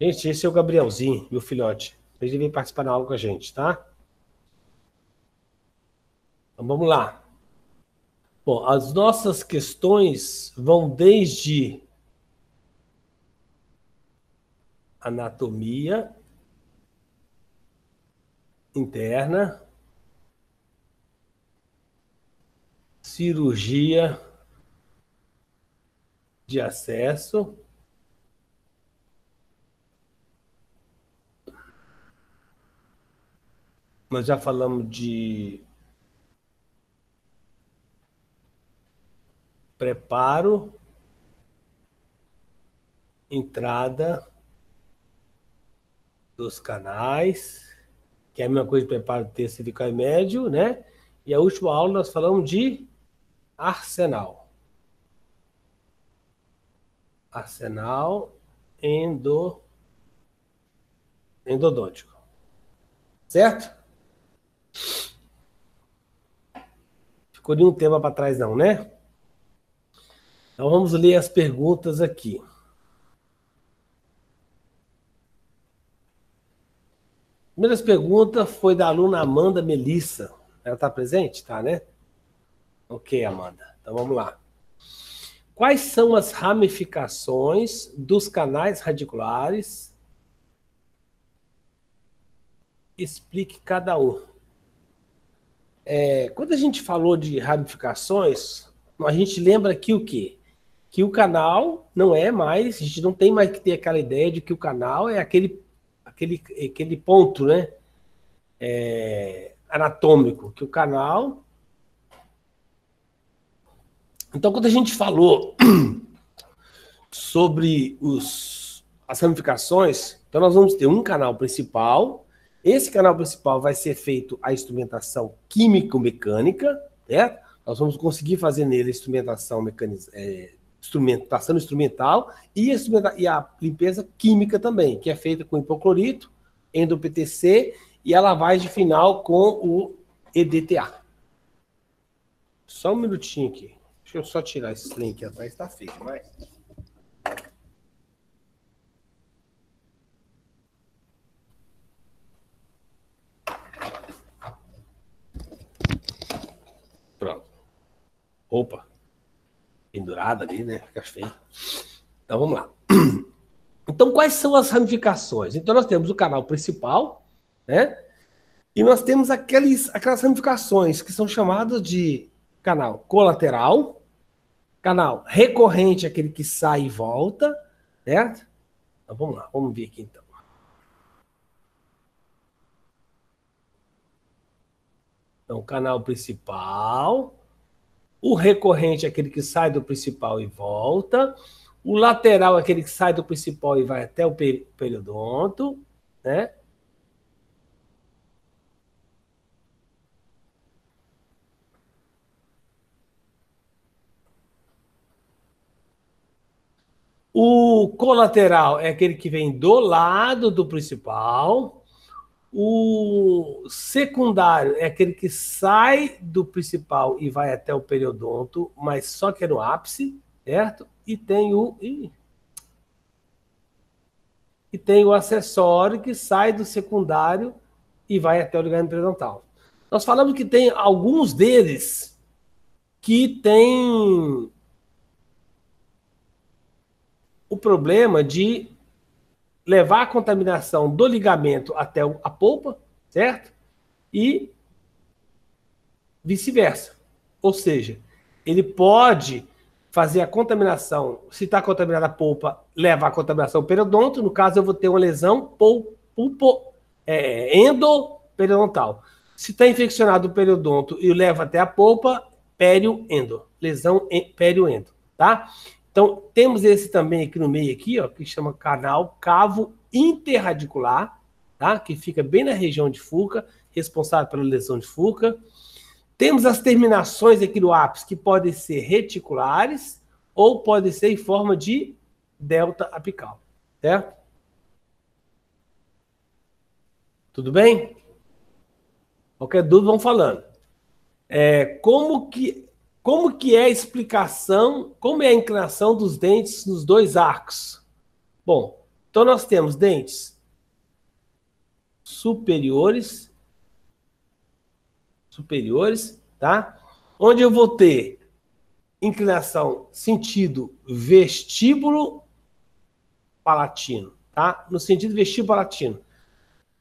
Gente, esse é o Gabrielzinho, meu filhote. Ele vem participar da aula com a gente, tá? Então vamos lá. Bom, as nossas questões vão desde anatomia interna, cirurgia de acesso, nós já falamos de preparo, entrada dos canais, que é a mesma coisa de preparo cervical e médio, né? E a última aula nós falamos de arsenal. Arsenal endodôntico. Certo? Ficou nenhum tema para trás não, né? Então vamos ler as perguntas aqui. A primeira pergunta foi da aluna Amanda Melissa. Ela está presente? Tá, né? Ok, Amanda. Então vamos lá. Quais são as ramificações dos canais radiculares? Explique cada um. Quando a gente falou de ramificações, a gente lembra que o quê? Que o canal não é mais, a gente não tem mais que ter aquela ideia de que o canal é aquele ponto, né? Anatômico, que o canal... Então, quando a gente falou sobre as ramificações, então nós vamos ter um canal principal. Esse canal principal vai ser feito a instrumentação químico-mecânica, certo? Nós vamos conseguir fazer nele a instrumentação instrumentação instrumental e a limpeza química também, que é feita com hipoclorito, endo-PTC e a lavagem final com o EDTA. Só um minutinho aqui. Deixa eu só tirar esse trem aqui atrás, tá feio, mas... Pronto. Opa. Pendurada ali, né? Fica feio. Então, vamos lá. Então, quais são as ramificações? Então, nós temos o canal principal, né? E nós temos aquelas ramificações que são chamadas de canal colateral, canal recorrente, aquele que sai e volta, certo? Então, vamos lá. Vamos ver aqui, então. Então, o canal principal... O recorrente é aquele que sai do principal e volta. O lateral é aquele que sai do principal e vai até o periodonto, né? O colateral é aquele que vem do lado do principal. O secundário é aquele que sai do principal e vai até o periodonto, mas só que é no ápice, certo? E tem o acessório que sai do secundário e vai até o ligamento periodontal. Nós falamos que tem alguns deles que tem o problema de levar a contaminação do ligamento até a polpa, certo? E vice-versa. Ou seja, ele pode fazer a contaminação, se está contaminada a polpa, levar a contaminação ao periodonto. No caso, eu vou ter uma lesão endoperiodontal. Se está infeccionado o periodonto e leva até a polpa, perioendo. Lesão perioendo, tá? Então, temos esse também aqui no meio, aqui, ó, que chama canal cavo interradicular, tá? Que fica bem na região de Fuca, responsável pela lesão de Fuca. Temos as terminações aqui do ápice, que podem ser reticulares ou podem ser em forma de delta apical, certo? Tudo bem? Qualquer dúvida, vão falando. Como que é a explicação, como é a inclinação dos dentes nos dois arcos? Bom, Então, nós temos dentes superiores, tá? Onde eu vou ter inclinação sentido vestíbulo palatino, tá? No sentido vestíbulo palatino.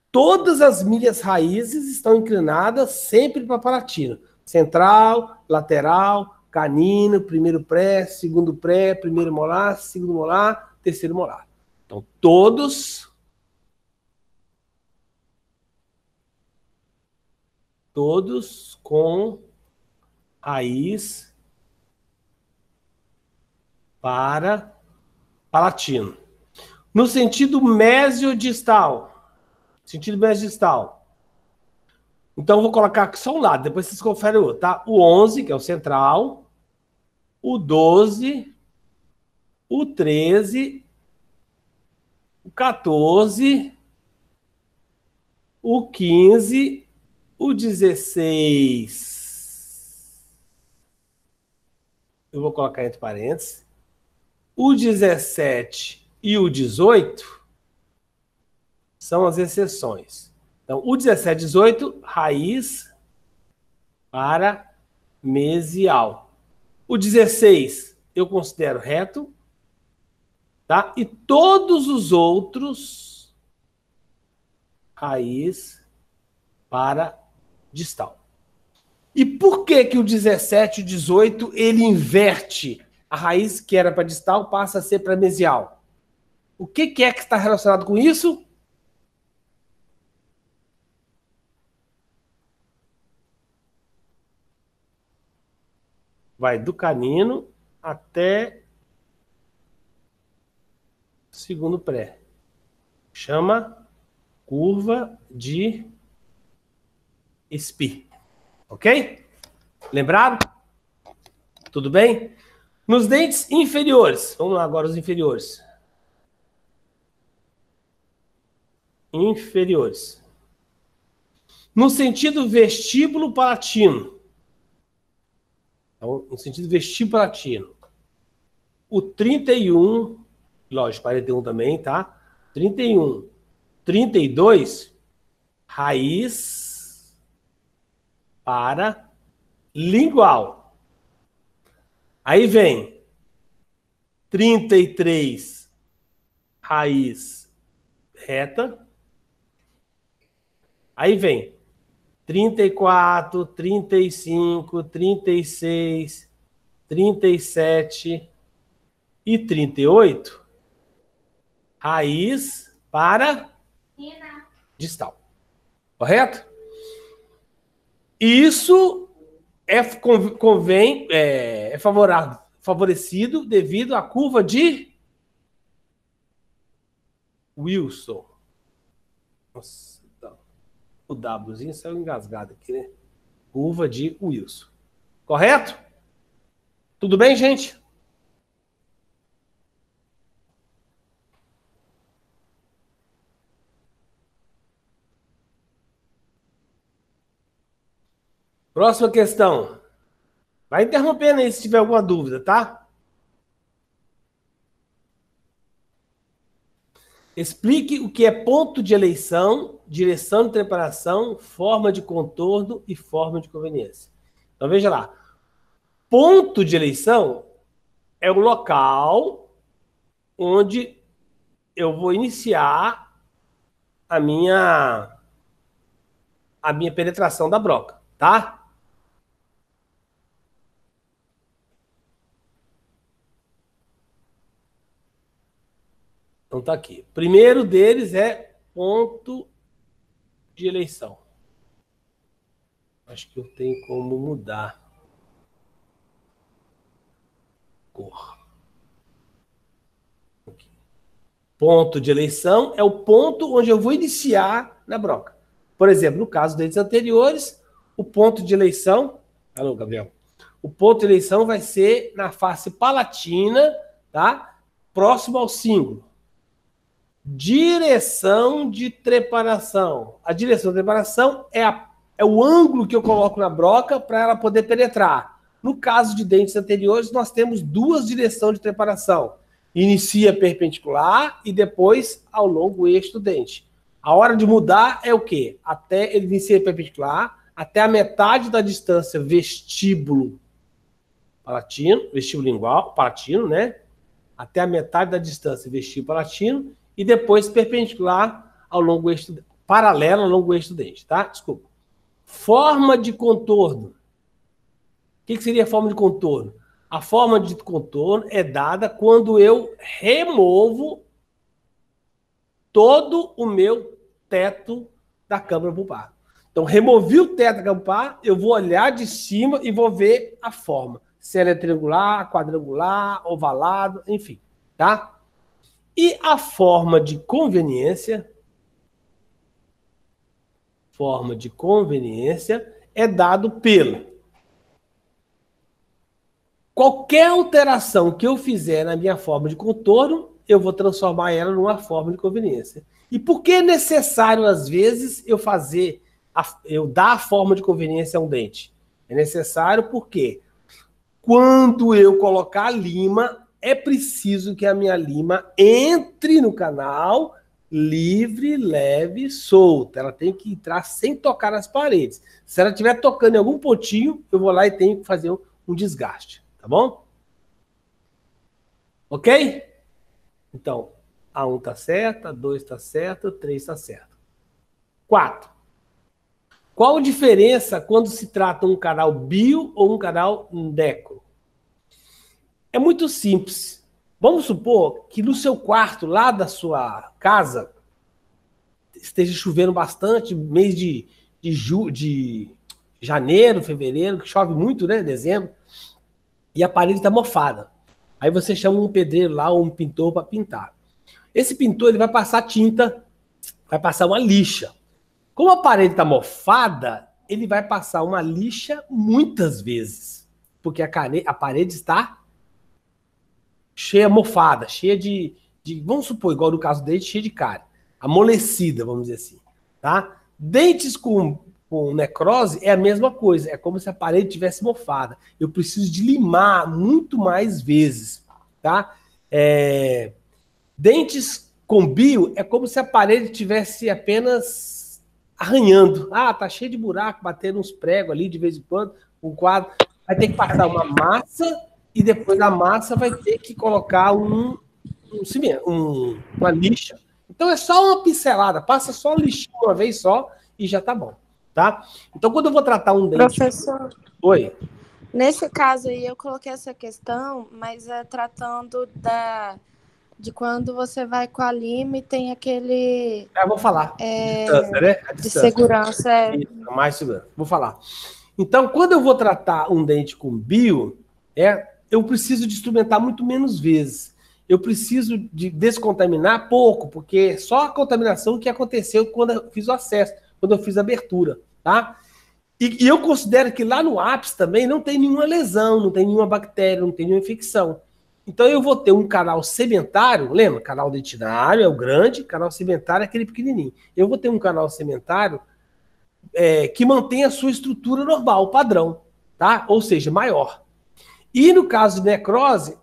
Todas as milhas raízes estão inclinadas sempre para palatino. Central, lateral, canino, primeiro pré, segundo pré, primeiro molar, segundo molar, terceiro molar. Então, todos com raiz para palatino. No sentido mesiodistal. Então, eu vou colocar aqui só um lado, depois vocês conferem o outro, tá? O 11, que é o central, o 12, o 13, o 14, o 15, o 16, eu vou colocar entre parênteses, o 17 e o 18 são as exceções. Então, o 17 e 18, raiz para mesial. O 16 eu considero reto, tá? E todos os outros, raiz para distal. E por que que o 17 e o 18 ele inverte? A raiz que era para distal passa a ser para mesial. O que é que está relacionado com isso? Vai do canino até segundo pré. Chama curva de Spee. Ok? Lembraram? Tudo bem? Nos dentes inferiores. Vamos lá agora os inferiores. Inferiores. No sentido vestíbulo palatino. Então, no sentido vestíbulo palatino. O 31, lógico, 41 também, tá? 31, 32, raiz para lingual. Aí vem 33, raiz reta. Aí vem 34, 35, 36, 37 e 38, raiz para distal. Correto? Isso é favorecido devido à curva de Wilson. Nossa, o Wzinho saiu engasgado aqui, né? Curva de Wilson. Correto? Tudo bem, gente? Próxima questão. Vai interrompendo aí se tiver alguma dúvida, tá? Explique o que é ponto de eleição, direção de preparação, forma de contorno e forma de conveniência. Então, veja lá. Ponto de eleição é o local onde eu vou iniciar a minha penetração da broca, tá? Então tá aqui. O primeiro deles é ponto de eleição. Acho que eu tenho como mudar cor. Aqui. Ponto de eleição é o ponto onde eu vou iniciar na broca. Por exemplo, no caso dos dentes anteriores, o ponto de eleição... Alô, Gabriel. O ponto de eleição vai ser na face palatina, tá? Próximo ao cíngulo. Direção de trepanação. A direção de trepanação é o ângulo que eu coloco na broca para ela poder penetrar. No caso de dentes anteriores, nós temos duas direções de trepanação. Inicia perpendicular e depois ao longo eixo do dente. A hora de mudar é o quê? Até ele inicia perpendicular, até a metade da distância vestíbulo palatino, vestíbulo lingual, palatino, né? Até a metade da distância vestíbulo palatino e depois perpendicular ao longo eixo, paralelo ao longo eixo do dente, tá? Desculpa. Forma de contorno. O que seria a forma de contorno? A forma de contorno é dada quando eu removo todo o meu teto da câmara pulpar. Então, removi o teto da câmara pulpar, eu vou olhar de cima e vou ver a forma. Se ela é triangular, quadrangular, ovalado, enfim, tá? E a forma de conveniência é dado pelo qualquer alteração que eu fizer na minha forma de contorno, eu vou transformar ela numa forma de conveniência. E por que é necessário, às vezes, eu dar a forma de conveniência a um dente? É necessário porque quando eu colocar a lima, é preciso que a minha lima entre no canal livre, leve, solta. Ela tem que entrar sem tocar nas paredes. Se ela estiver tocando em algum pontinho, eu vou lá e tenho que fazer um desgaste. Tá bom? Ok? Então, A1 está certa, A2 está certa, A3 está certo. 4. Qual a diferença quando se trata um canal bio ou um canal necro? É muito simples. Vamos supor que no seu quarto, lá da sua casa, esteja chovendo bastante, mês de janeiro, fevereiro, que chove muito, né? Dezembro. E a parede está mofada. Aí você chama um pedreiro lá, ou um pintor para pintar. Esse pintor ele vai passar tinta, vai passar uma lixa. Como a parede está mofada, ele vai passar uma lixa muitas vezes. Porque a parede está cheia, mofada, cheia de... Vamos supor, igual no caso dele, cheia de cárie. Amolecida, vamos dizer assim. Tá? Dentes com necrose é a mesma coisa. É como se a parede tivesse mofada. Eu preciso de limar muito mais vezes. Tá? Dentes com bio é como se a parede tivesse apenas arranhando. Ah, tá cheio de buraco, batendo uns pregos ali de vez em quando, um quadro. Vai ter que passar uma massa e depois da massa vai ter que colocar uma lixa. Então é só uma pincelada, passa só uma lixinha uma vez só e já tá bom. Tá? Então, quando eu vou tratar um dente... Professor, oi. Nesse caso aí, eu coloquei essa questão, mas é tratando de quando você vai com a lima e tem aquele... Eu vou falar. Distância, né? A de distância. segurança. Isso, mais segurança. Vou falar. Então, quando eu vou tratar um dente com bio, eu preciso de instrumentar muito menos vezes. Eu preciso de descontaminar pouco, porque só a contaminação que aconteceu quando eu fiz o acesso, quando eu fiz a abertura, tá? E eu considero que lá no ápice também não tem nenhuma lesão, não tem nenhuma bactéria, não tem nenhuma infecção. Então eu vou ter um canal sementário, lembra? Canal dentinário é o grande, canal sementário é aquele pequenininho. Eu vou ter um canal sementário que mantém a sua estrutura normal, padrão, tá? Ou seja, maior. E no caso de necrose,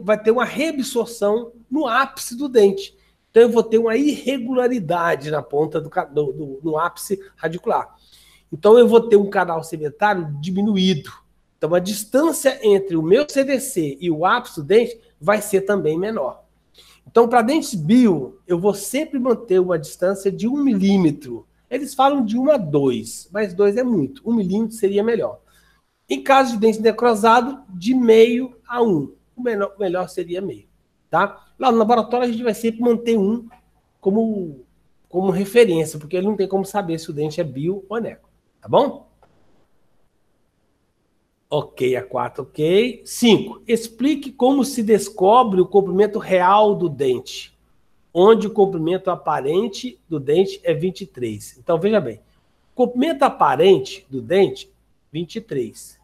vai ter uma reabsorção no ápice do dente. Então eu vou ter uma irregularidade na ponta no ápice radicular. Então eu vou ter um canal sementário diminuído. Então a distância entre o meu CDC e o ápice do dente vai ser também menor. Então para dentes bio, eu vou sempre manter uma distância de 1 milímetro. Eles falam de 1 a 2, mas 2 é muito. 1 milímetro seria melhor. Em caso de dente necrosado, de meio a 1. O melhor seria meio. Tá? Lá no laboratório a gente vai sempre manter 1 como referência, porque ele não tem como saber se o dente é bio ou necro. Tá bom? Ok, a 4, ok. 5. Explique como se descobre o comprimento real do dente, onde o comprimento aparente do dente é 23. Então, veja bem. Comprimento aparente do dente, 23.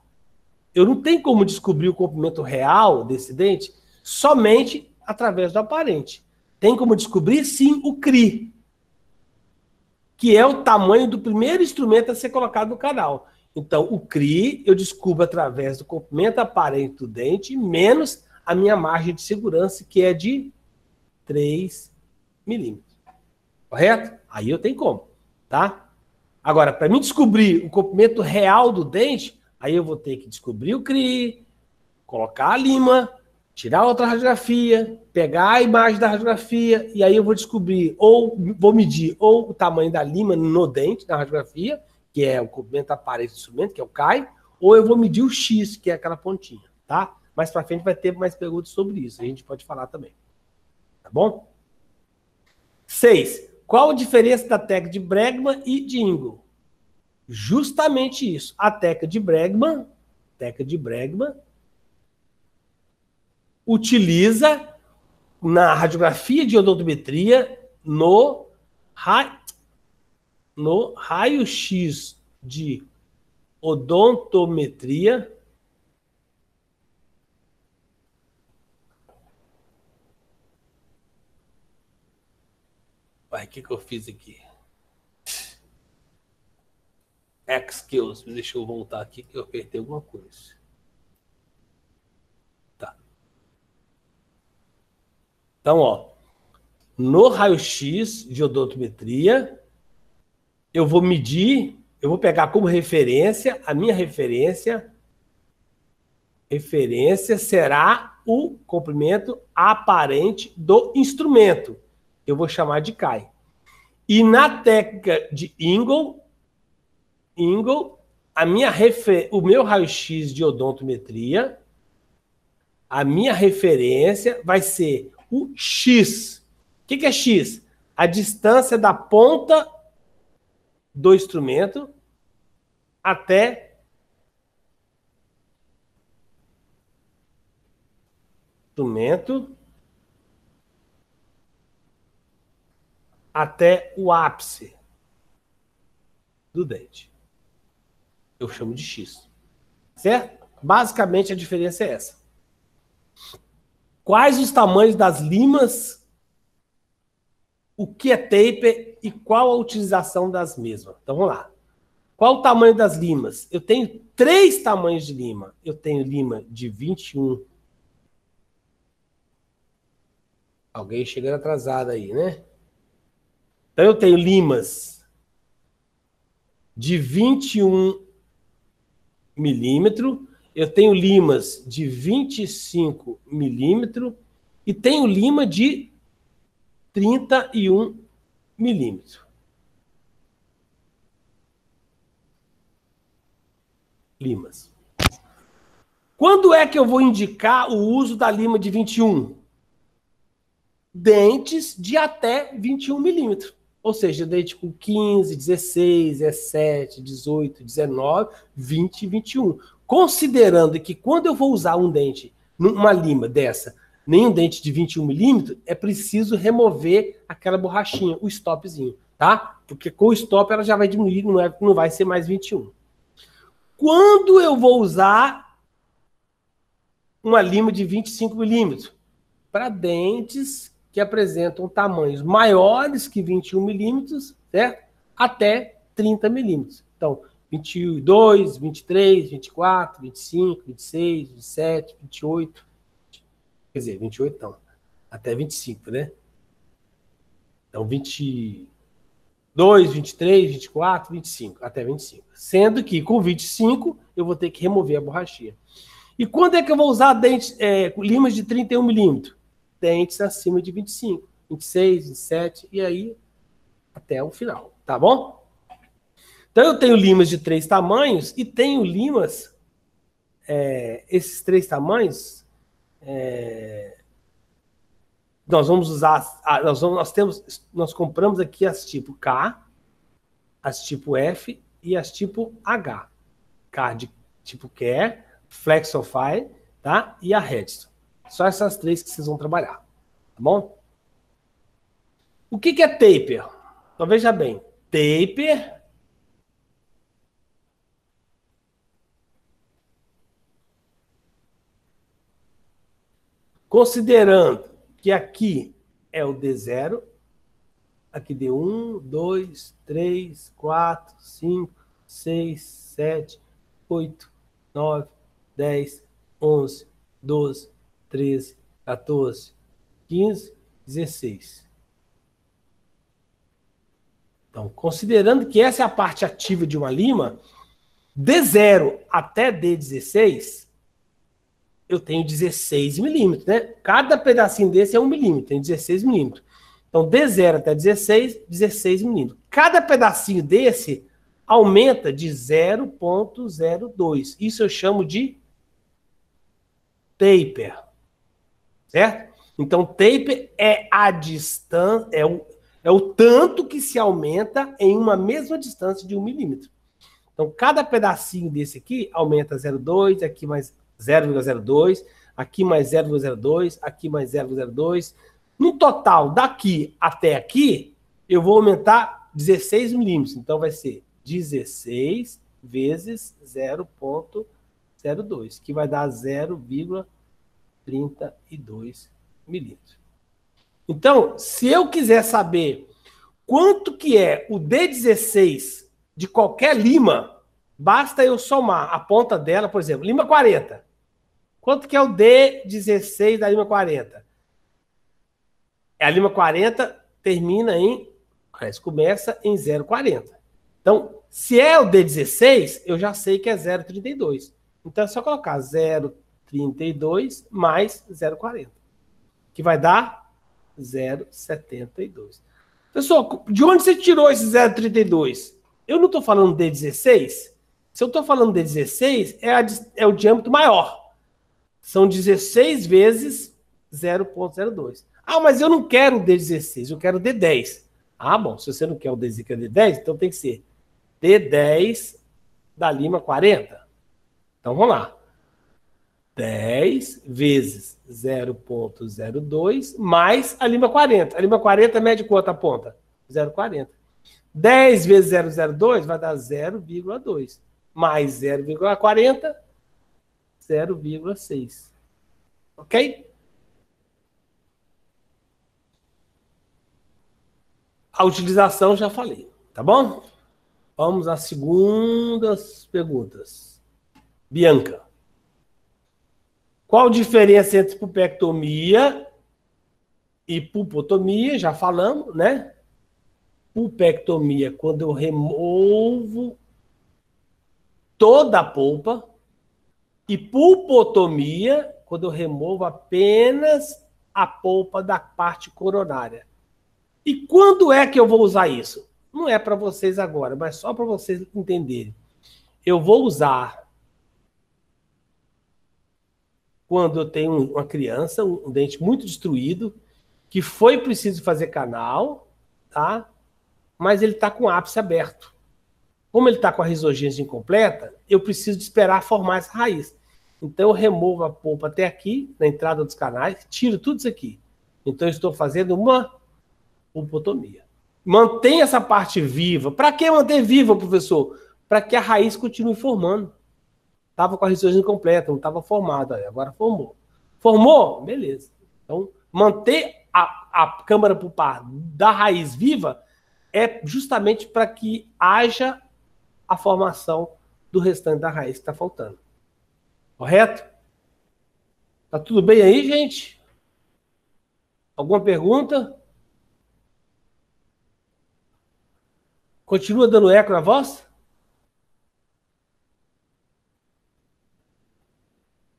Eu não tenho como descobrir o comprimento real desse dente somente através do aparente. Tem como descobrir, sim, o CRI, que é o tamanho do primeiro instrumento a ser colocado no canal. Então, o CRI eu descubro através do comprimento aparente do dente menos a minha margem de segurança, que é de 3 milímetros. Correto? Aí eu tenho como, tá? Agora, para mim descobrir o comprimento real do dente, aí eu vou ter que descobrir o CRI, colocar a lima, tirar outra radiografia, pegar a imagem da radiografia, e aí eu vou descobrir, ou vou medir ou o tamanho da lima no dente, na radiografia, que é o comprimento aparente do instrumento, que é o CAI, ou eu vou medir o X, que é aquela pontinha, tá? Mais para frente vai ter mais perguntas sobre isso, a gente pode falar também. Tá bom? 6. Qual a diferença da técnica de Bregman e de Ingold? Justamente isso. A técnica de Bregman utiliza na radiografia de odontometria no raio-x de odontometria o que eu fiz aqui? Excuse, deixa eu voltar aqui que eu apertei alguma coisa. Tá. Então, ó, no raio-x de odontometria, eu vou medir, eu vou pegar como referência, a minha referência será o comprimento aparente do instrumento. Eu vou chamar de CAI. E na técnica de Ingold, o meu raio-x de odontometria, a minha referência vai ser o X. O que é X? A distância da ponta do instrumento até o ápice do dente. Eu chamo de X. Certo? Basicamente, a diferença é essa. Quais os tamanhos das limas? O que é taper e qual a utilização das mesmas? Então, vamos lá. Qual o tamanho das limas? Eu tenho 3 tamanhos de lima. Eu tenho lima de 21. Alguém chegando atrasado aí, né? Então, eu tenho limas de 21 milímetros. Eu tenho limas de 25 milímetros. E tenho lima de 31 milímetros. Limas. Quando é que eu vou indicar o uso da lima de 21? Dentes de até 21 milímetros. Ou seja, dente com 15, 16, 17, 18, 19, 20 e 21. Considerando que quando eu vou usar um dente, uma lima dessa, nem um dente de 21 milímetros, é preciso remover aquela borrachinha, o stopzinho, tá? Porque com o stop ela já vai diminuir, não vai ser mais 21. Quando eu vou usar uma lima de 25 milímetros? Para dentes que apresentam tamanhos maiores que 21 milímetros, certo? Até 30 milímetros. Então, 22, 23, 24, 25, 26, 27, 28. Quer dizer, 28 não. Até 25, né? Então, 22, 23, 24, 25. Até 25. Sendo que com 25 eu vou ter que remover a borrachinha. E quando é que eu vou usar dentes, limas de 31 milímetros? Dentes acima de 25, 26, 27 e aí até o final, tá bom? Então eu tenho limas de 3 tamanhos e tenho limas, esses 3 tamanhos, nós vamos usar, nós compramos aqui as tipo K, as tipo F e as tipo H. K de tipo Care, Flexify, tá? E a Redstone. Só essas 3 que vocês vão trabalhar, tá bom? O que é taper? Então, veja bem. Taper considerando que aqui é o D0, aqui D1, 2, 3, 4, 5, 6, 7, 8, 9, 10, 11, 12, 13, 14, 15, 16. Então, considerando que essa é a parte ativa de uma lima, D0 até D16, eu tenho 16 milímetros, né? Cada pedacinho desse é 1 milímetro, tem 16 milímetros. Então, D0 até 16, 16 milímetros. Cada pedacinho desse aumenta de 0,02. Isso eu chamo de taper, certo? Então, taper é a distância, é o tanto que se aumenta em uma mesma distância de 1 milímetro. Então, cada pedacinho desse aqui aumenta 0,2, aqui mais 0,02, aqui mais 0,02, aqui mais 0,02. No total, daqui até aqui, eu vou aumentar 16 milímetros. Então, vai ser 16 vezes 0,02, que vai dar 0,32 milímetros. Então, se eu quiser saber quanto que é o D16 de qualquer lima, basta eu somar a ponta dela, por exemplo, lima 40. Quanto que é o D16 da lima 40? A lima 40 termina em, começa em 0,40. Então, se é o D16, eu já sei que é 0,32. Então é só colocar 0,32 mais 0,40, que vai dar 0,72. Pessoal, de onde você tirou esse 0,32? Eu não estou falando D16. Se eu estou falando D16, é o diâmetro maior. São 16 vezes 0,02. Ah, mas eu não quero o D16, eu quero o D10. Ah, bom, se você não quer o D10, então tem que ser D10 da lima 40. Então vamos lá. 10 vezes 0,02 mais a lima 40. A lima 40 mede quanto a ponta? 0,40. 10 vezes 0,02 vai dar 0,2. Mais 0,40, 0,6. Ok? A utilização já falei, tá bom? Vamos às segundas perguntas. Bianca. Qual a diferença entre pulpectomia e pulpotomia? Já falamos, né? Pulpectomia, quando eu removo toda a polpa. E pulpotomia, quando eu removo apenas a polpa da parte coronária. E quando é que eu vou usar isso? Não é para vocês agora, mas só para vocês entenderem. Eu vou usar quando eu tenho uma criança, um dente muito destruído, que foi preciso fazer canal, tá? Mas ele está com o ápice aberto. Como ele está com a risogênese incompleta, eu preciso de esperar formar essa raiz. Então eu removo a polpa até aqui, na entrada dos canais, tiro tudo isso aqui. Então eu estou fazendo uma pulpotomia. Mantém essa parte viva. Para que manter viva, professor? Para que a raiz continue formando. Estava com a risogênese incompleta, não estava formada, agora formou. Formou? Beleza. Então, manter a câmara pulpar da raiz viva é justamente para que haja a formação do restante da raiz que está faltando. Correto? Tá tudo bem aí, gente? Alguma pergunta? Continua dando eco na voz?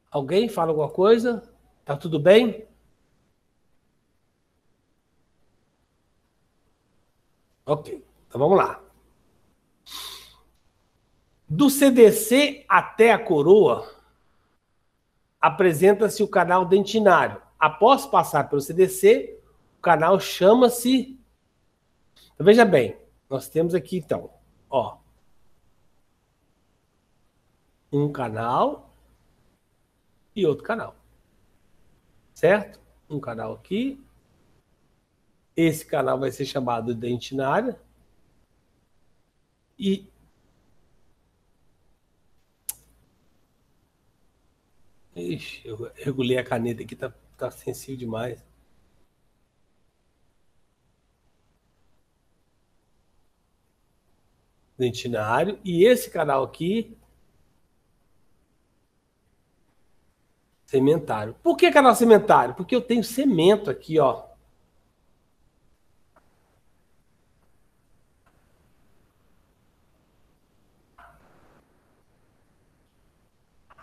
Alguém fala alguma coisa? Tá tudo bem? Ok, então vamos lá. Do CDC até a coroa, apresenta-se o canal dentinário. Após passar pelo CDC, o canal chama-se... Então, veja bem, nós temos aqui, então, ó, um canal e outro canal. Certo? Um canal aqui. Esse canal vai ser chamado de dentinária. E ixi, eu regulei a caneta aqui, tá sensível demais. Dentinário. E esse canal aqui Sementário. Por que canal sementário? Porque eu tenho semento aqui, ó.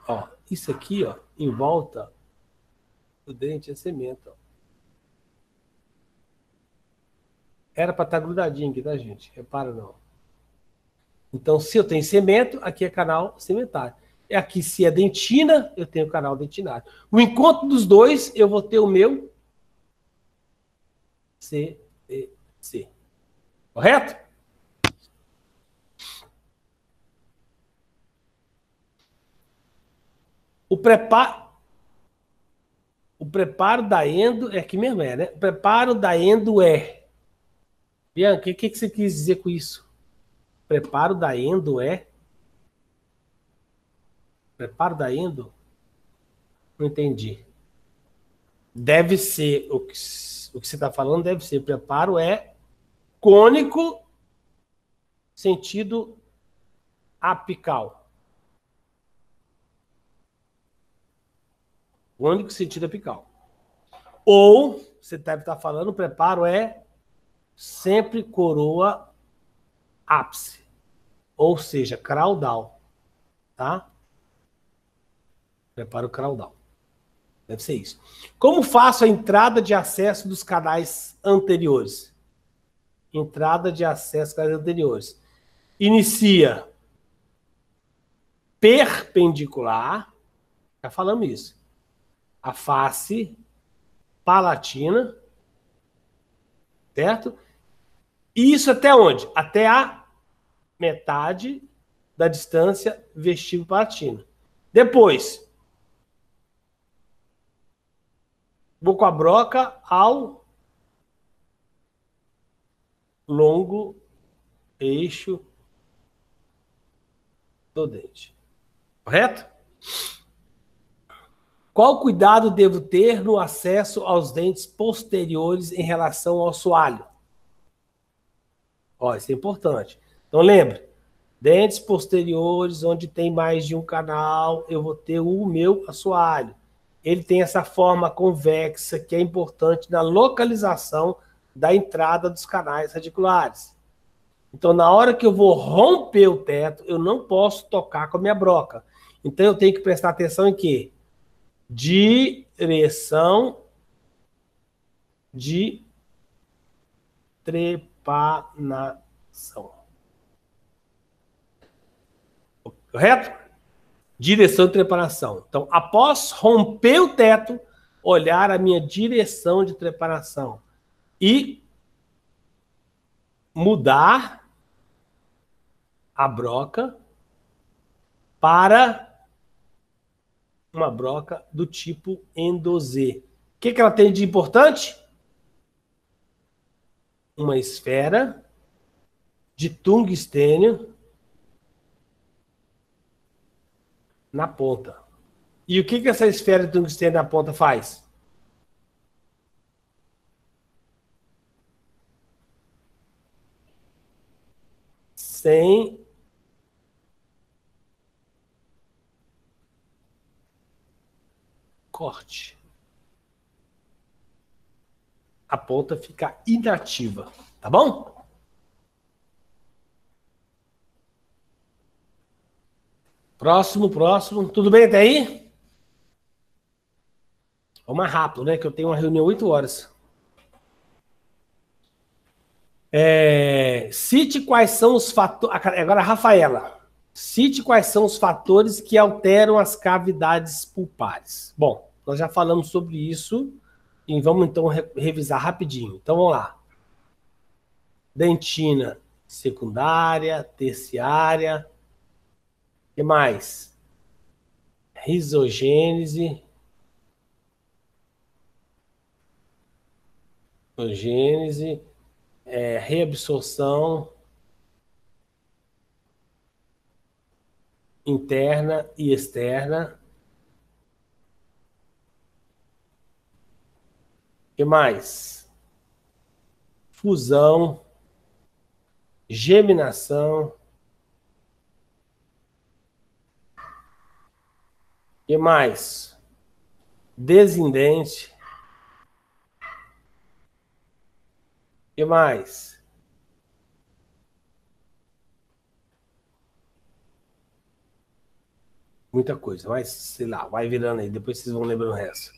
Ó, isso aqui, ó, em volta do dente é semento, ó. Era para estar grudadinho aqui, tá, gente? Repara, não. Então, se eu tenho semento, aqui é canal sementário. Aqui, se é dentina, eu tenho canal dentinário. O encontro dos dois, eu vou ter o meu CEC. Correto? O preparo da endo é aqui mesmo, né? O preparo da endo é. Bianca, o que você quis dizer com isso? Preparo da endo é. Preparo da endo? Não entendi. Deve ser, o que você está falando deve ser, preparo é cônico, sentido apical. Cônico, sentido apical. Ou, você deve estar falando, o preparo é sempre coroa ápice. Ou seja, caudal. Tá? Preparo caudal. Deve ser isso. Como faço a entrada de acesso dos canais anteriores? Entrada de acesso dos canais anteriores. Inicia perpendicular. Já falamos isso. A face palatina. Certo? E isso até onde? Até a metade da distância vestíbulo-palatina. Depois, vou com a broca ao longo eixo do dente. Correto? Qual cuidado devo ter no acesso aos dentes posteriores em relação ao assoalho? Ó, isso é importante. Então, lembre, dentes posteriores, onde tem mais de um canal, eu vou ter o meu assoalho. Ele tem essa forma convexa que é importante na localização da entrada dos canais radiculares. Então, na hora que eu vou romper o teto, eu não posso tocar com a minha broca. Então, eu tenho que prestar atenção em quê? Direção de trepanação. Correto? Direção de trepanação. Então, após romper o teto, olhar a minha direção de trepanação e mudar a broca para uma broca do tipo Endo-Z. O que ela tem de importante? Uma esfera de tungstênio na ponta. E o que essa esfera de tungstênio na ponta faz? Sem corte. A ponta fica inativa, tá bom? Próximo. Tudo bem até aí? Vamos mais rápido, né? Que eu tenho uma reunião 8 horas. Cite quais são os fatores... Agora, Rafaela. Cite quais são os fatores que alteram as cavidades pulpares. Bom, nós já falamos sobre isso e vamos então revisar rapidinho. Então, vamos lá. Dentina secundária, terciária. O que mais? Risogênese. Reabsorção interna e externa. O que mais? Fusão, geminação. O que mais? descendente. O que mais? Muita coisa, mas sei lá, vai virando aí, depois vocês vão lembrando o resto.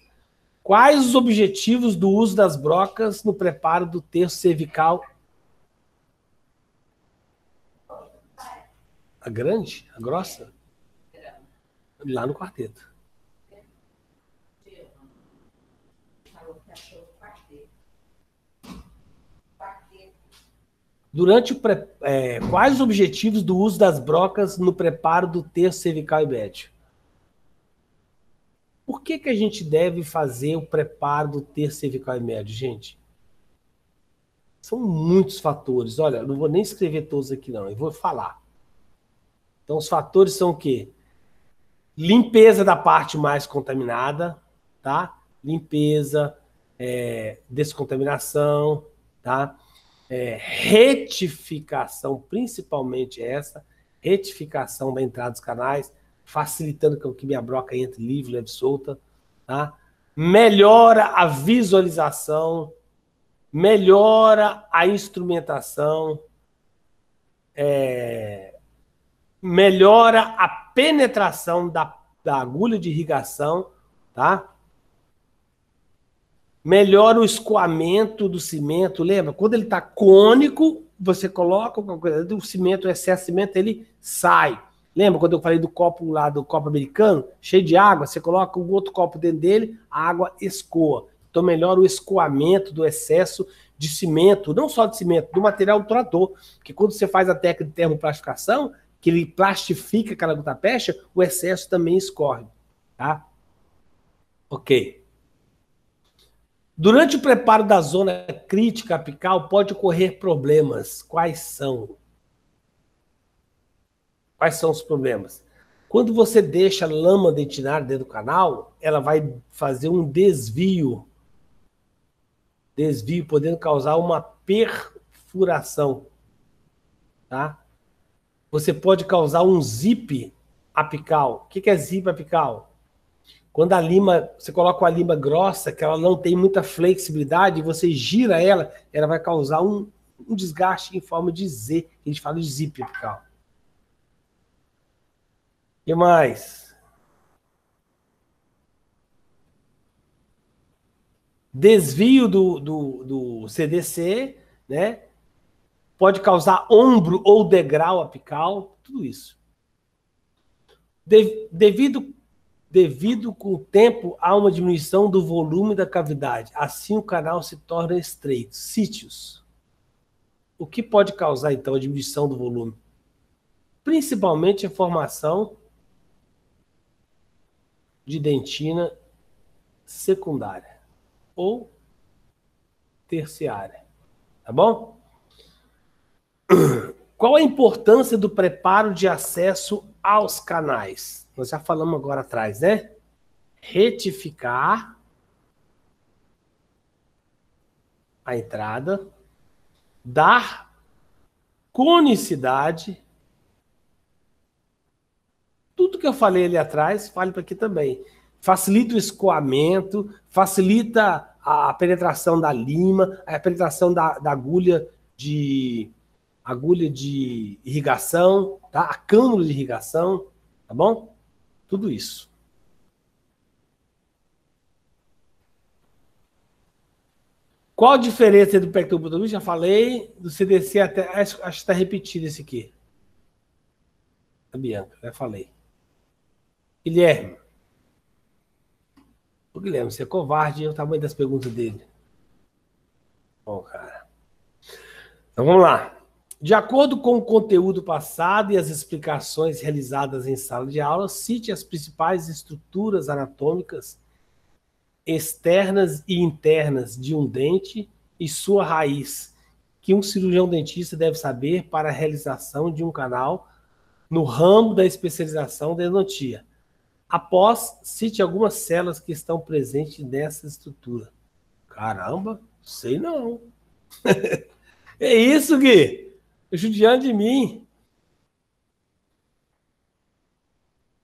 Quais os objetivos do uso das brocas no preparo do terço cervical? A grande? A grossa? Lá no quarteto. Quais os objetivos do uso das brocas no preparo do terço cervical e médio? Por que a gente deve fazer o preparo do terço cervical e médio, gente? São muitos fatores. Olha, não vou nem escrever todos aqui, não. Eu vou falar. Então, os fatores são o quê? Limpeza da parte mais contaminada, tá? Limpeza, descontaminação, tá? Retificação, principalmente essa, retificação da entrada dos canais, facilitando que minha broca entre livre, leve, solta, tá? Melhora a visualização, melhora a instrumentação, melhora a penetração da agulha de irrigação, tá? Melhora o escoamento do cimento. Lembra? Quando ele está cônico, você coloca o cimento, o excesso de cimento, ele sai. Lembra quando eu falei do copo lá, do copo americano, cheio de água? Você coloca um outro copo dentro dele, a água escoa. Então melhora o escoamento do excesso de cimento, não só de cimento, do material do trator. Porque quando você faz a técnica de termoplastificação, que ele plastifica aquela gutapecha, o excesso também escorre. Tá? Ok. Durante o preparo da zona crítica apical, pode ocorrer problemas. Quais são? Quais são os problemas? Quando você deixa a lama dentinária dentro do canal, ela vai fazer um desvio, podendo causar uma perfuração. Tá? Você pode causar um zip apical. O que é zip apical? Quando a lima, você coloca uma lima grossa, que ela não tem muita flexibilidade, você gira ela, ela vai causar um desgaste em forma de Z, que a gente fala de zip apical. O que mais? Desvio do CDC, né? Pode causar ombro ou degrau apical, tudo isso. Devido com o tempo, há uma diminuição do volume da cavidade. Assim, o canal se torna estreito. Sítios. O que pode causar, então, a diminuição do volume? Principalmente a formação de dentina secundária ou terciária. Tá bom? Qual a importância do preparo de acesso aos canais? Nós já falamos agora atrás, né? Retificar a entrada, dar conicidade. Tudo que eu falei ali atrás, fale para aqui também. Facilita o escoamento, facilita a penetração da lima, a penetração da agulha de irrigação, tá? A cânula de irrigação, tá bom? Tudo isso. Qual a diferença do pectobotomia? Já falei, do CDC até... Acho que está repetido esse aqui. A Bianca, já falei. Guilherme. O Guilherme, você é covarde, é o tamanho das perguntas dele. Bom, cara. Então vamos lá. De acordo com o conteúdo passado e as explicações realizadas em sala de aula, cite as principais estruturas anatômicas externas e internas de um dente e sua raiz, que um cirurgião dentista deve saber para a realização de um canal no ramo da especialização da endodontia. Após, cite algumas células que estão presentes nessa estrutura. Caramba, sei não. É isso, Gui? Judiando de mim.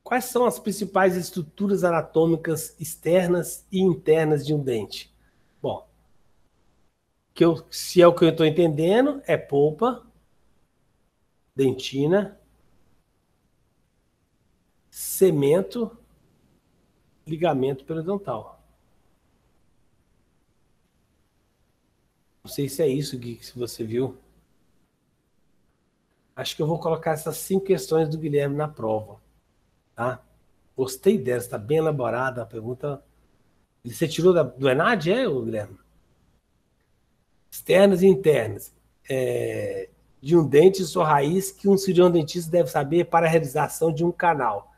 Quais são as principais estruturas anatômicas externas e internas de um dente? Bom, se é o que eu estou entendendo, é polpa, dentina, cemento, ligamento periodontal. Não sei se é isso, Gui, que você viu. Acho que eu vou colocar essas 5 questões do Guilherme na prova. Tá? Gostei dessa, está bem elaborada a pergunta. Você tirou do ENAD, Guilherme? Externas e internas. De um dente e sua raiz que um cirurgião dentista deve saber para a realização de um canal.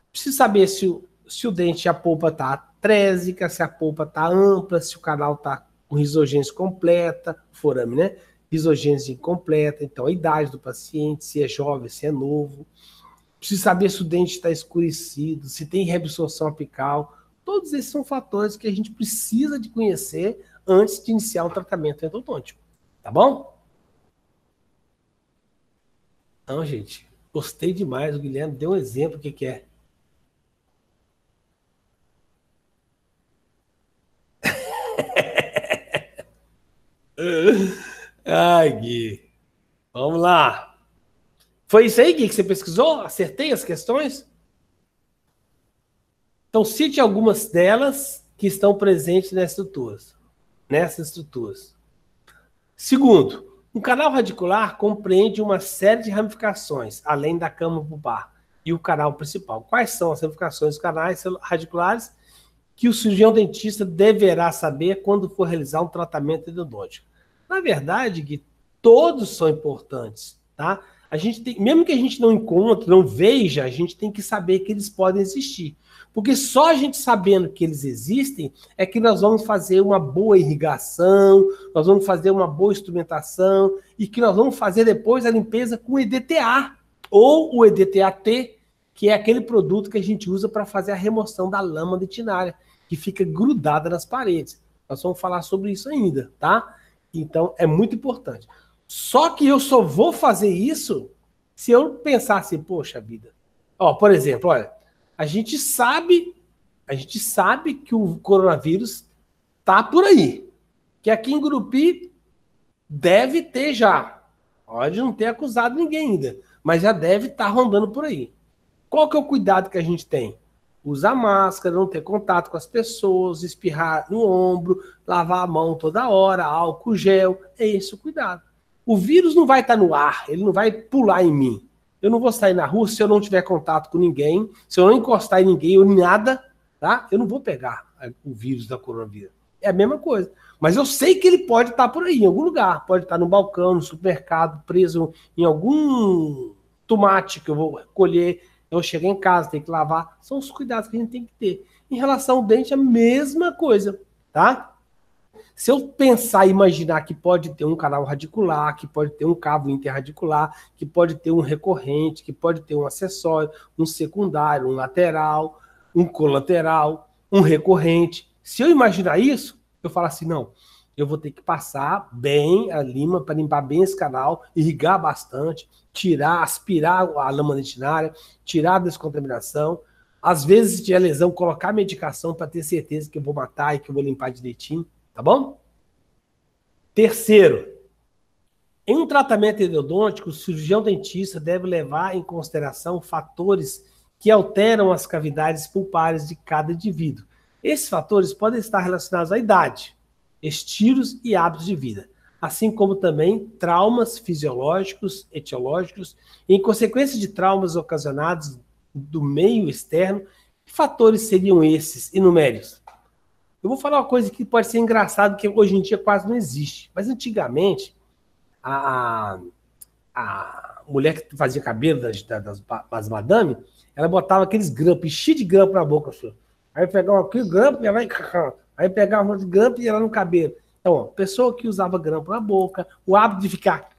Precisa saber se o dente, a polpa está trésica, se a polpa está ampla, se o canal está com risogênese completa, forame, né? Risogênese incompleta, então a idade do paciente, se é jovem, se é novo. Precisa saber se o dente está escurecido, se tem reabsorção apical. Todos esses são fatores que a gente precisa de conhecer antes de iniciar o tratamento endodôntico. Tá bom? Então, gente, gostei demais. O Guilherme deu um exemplo do que é. Ai, Gui. Vamos lá. Foi isso aí, Gui, que você pesquisou? Acertei as questões? Então, cite algumas delas que estão presentes nessas estruturas. Segundo, um canal radicular compreende uma série de ramificações, além da câmara pulpar e o canal principal. Quais são as ramificações dos canais radiculares que o cirurgião dentista deverá saber quando for realizar um tratamento endodôntico? Na verdade, Gui, todos são importantes, tá? A gente tem, mesmo que a gente não encontre, não veja, a gente tem que saber que eles podem existir. Porque só a gente sabendo que eles existem é que nós vamos fazer uma boa irrigação, nós vamos fazer uma boa instrumentação e que nós vamos fazer depois a limpeza com EDTA ou o EDTA-T, que é aquele produto que a gente usa para fazer a remoção da lama dentinária, que fica grudada nas paredes. Nós vamos falar sobre isso ainda, tá? Então, é muito importante. Só que eu só vou fazer isso se eu pensar assim, poxa vida. Ó, por exemplo, olha, a gente sabe que o coronavírus tá por aí. Que aqui em Gurupi deve ter já. Pode não ter acusado ninguém ainda, mas já deve estar rondando por aí. Qual que é o cuidado que a gente tem? Usar máscara, não ter contato com as pessoas, espirrar no ombro, lavar a mão toda hora, álcool gel. É esse o cuidado. O vírus não vai estar no ar, ele não vai pular em mim. Eu não vou sair na rua se eu não tiver contato com ninguém, se eu não encostar em ninguém ou em nada, tá? Eu não vou pegar o vírus da coronavírus. É a mesma coisa. Mas eu sei que ele pode estar por aí, em algum lugar. Pode estar no balcão, no supermercado, preso em algum tomate que eu vou colher. Eu cheguei em casa, tenho que lavar. São os cuidados que a gente tem que ter. Em relação ao dente, a mesma coisa, tá? Se eu pensar e imaginar que pode ter um canal radicular, que pode ter um cabo interradicular, que pode ter um recorrente, que pode ter um acessório, um secundário, um lateral, um colateral, um recorrente. Se eu imaginar isso, eu falo assim, não, eu vou ter que passar bem a lima para limpar bem esse canal, irrigar bastante, tirar, aspirar a lama dentinária, tirar a descontaminação. Às vezes, se tiver lesão, colocar medicação para ter certeza que eu vou matar e que eu vou limpar direitinho. Tá bom? Terceiro, em um tratamento endodôntico, o cirurgião dentista deve levar em consideração fatores que alteram as cavidades pulpares de cada indivíduo. Esses fatores podem estar relacionados à idade, estilos e hábitos de vida, assim como também traumas fisiológicos, etiológicos, e em consequência de traumas ocasionados do meio externo. Que fatores seriam esses enuméricos? Eu vou falar uma coisa que pode ser engraçado, que hoje em dia quase não existe. Mas antigamente, a mulher que fazia cabelo das madame, ela botava aqueles grampos, cheio de grampo na boca. Senhor. Aí pegava aquele grampo, aí pegava outro grampo e ela no cabelo. Então, ó, pessoa que usava grampo na boca, o hábito de ficar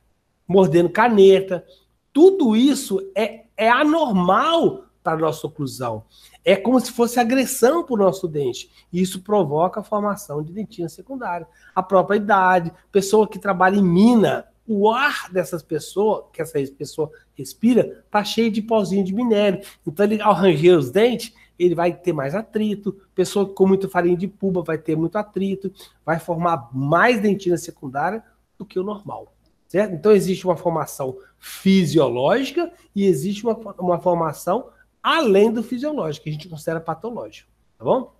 mordendo caneta, tudo isso é anormal para a nossa oclusão. É como se fosse agressão para o nosso dente. E isso provoca a formação de dentina secundária. A própria idade, pessoa que trabalha em mina, o ar dessas pessoas, que essa pessoa respira, tá cheio de pozinho de minério. Então, ele, ao ranger os dentes, ele vai ter mais atrito. Pessoa com muito farinha de pulpa vai ter muito atrito, vai formar mais dentina secundária do que o normal. Certo? Então, existe uma formação fisiológica e existe uma formação além do fisiológico, que a gente considera patológico. Tá bom?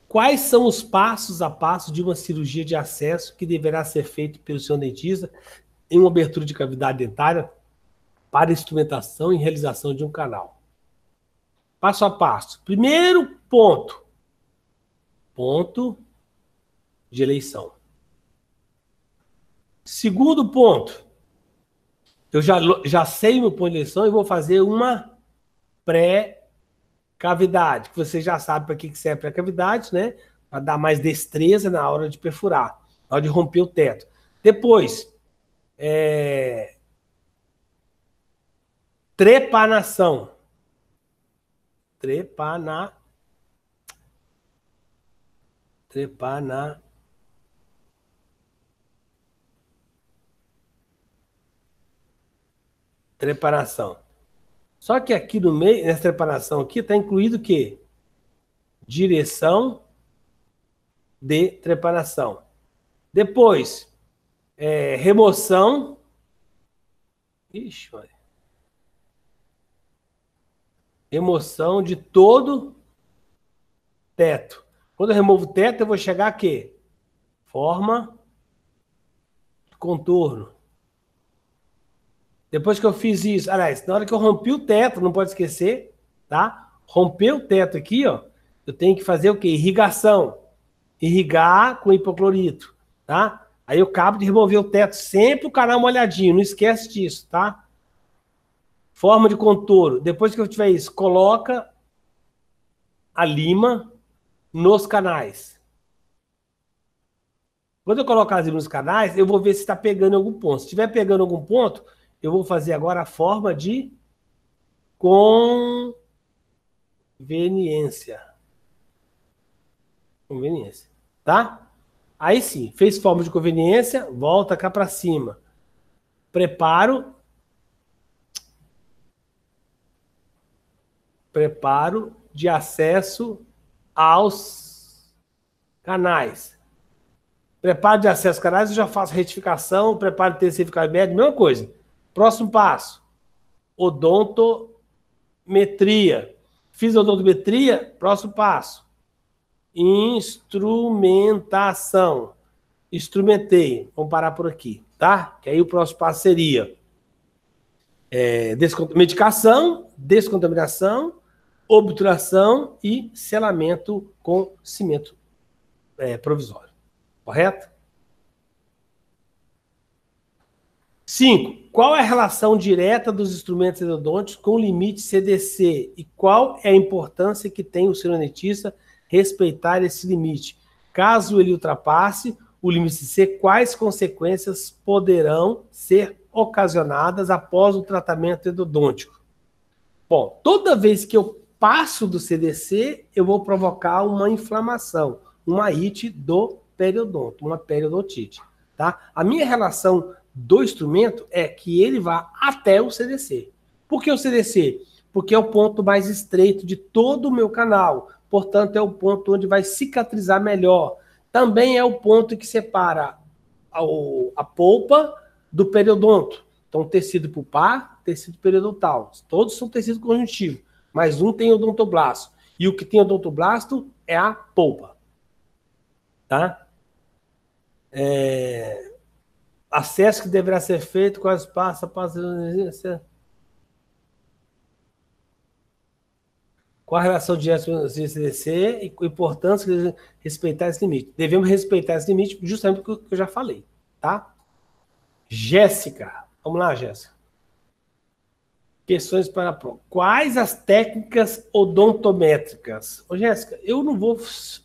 Quais são os passos a passo de uma cirurgia de acesso que deverá ser feito pelo seu dentista em uma abertura de cavidade dentária para instrumentação e realização de um canal? Passo a passo. Primeiro ponto. Ponto de eleição. Segundo ponto. Eu já sei meu ponto de eleição e vou fazer uma pré-cavidade, que você já sabe para que serve pré-cavidade, né? Para dar mais destreza na hora de perfurar, na hora de romper o teto. Depois, trepanação. Trepanação. Só que aqui no meio, nessa trepanação aqui, está incluído o quê? Direção de trepanação. Depois, remoção. Ixi, olha. Remoção de todo teto. Quando eu removo o teto, eu vou chegar a quê? Forma de contorno. Depois que eu fiz isso, aliás, na hora que eu rompi o teto, não pode esquecer, tá? Romper o teto aqui, ó, eu tenho que fazer o quê? Irrigação. Irrigar com hipoclorito, tá? Aí eu acabo de remover o teto, sempre o canal molhadinho, não esquece disso, tá? Forma de contorno. Depois que eu tiver isso, coloca a lima nos canais. Quando eu colocar as limas nos canais, eu vou ver se está pegando algum ponto. Se estiver pegando algum ponto, eu vou fazer agora a forma de conveniência. Conveniência, tá? Aí sim, fez forma de conveniência, volta cá para cima. Preparo de acesso aos canais. Preparo de acesso aos canais, eu já faço retificação, preparo de terceiro médio, mesma coisa. Próximo passo, odontometria. Fiz odontometria, próximo passo, instrumentação. Instrumentei, vamos parar por aqui, tá? Que aí o próximo passo seria medicação, descontaminação, obturação e selamento com cimento provisório. Correto? 5. Qual é a relação direta dos instrumentos endodônticos com o limite CDC? E qual é a importância que tem o dentista respeitar esse limite? Caso ele ultrapasse o limite CDC, quais consequências poderão ser ocasionadas após o tratamento endodôntico? Bom, toda vez que eu passo do CDC, eu vou provocar uma inflamação, uma ite do periodonto, uma periodontite, tá? A minha relação do instrumento é que ele vá até o CDC. Por que o CDC? Porque é o ponto mais estreito de todo o meu canal, portanto é o ponto onde vai cicatrizar melhor. Também é o ponto que separa a polpa do periodonto. Então, tecido pulpar, tecido periodontal. Todos são tecido conjuntivo, mas um tem odontoblasto. E o que tem odontoblasto é a polpa. Tá? Acesso que deverá ser feito com as passas. Qual a relação direta com o CDC e a importância de respeitar esse limite? Devemos respeitar esse limite justamente porque eu já falei, tá? Jéssica. Vamos lá, Jéssica. Questões para a prova. Quais as técnicas odontométricas? Ô, Jéssica, eu não vou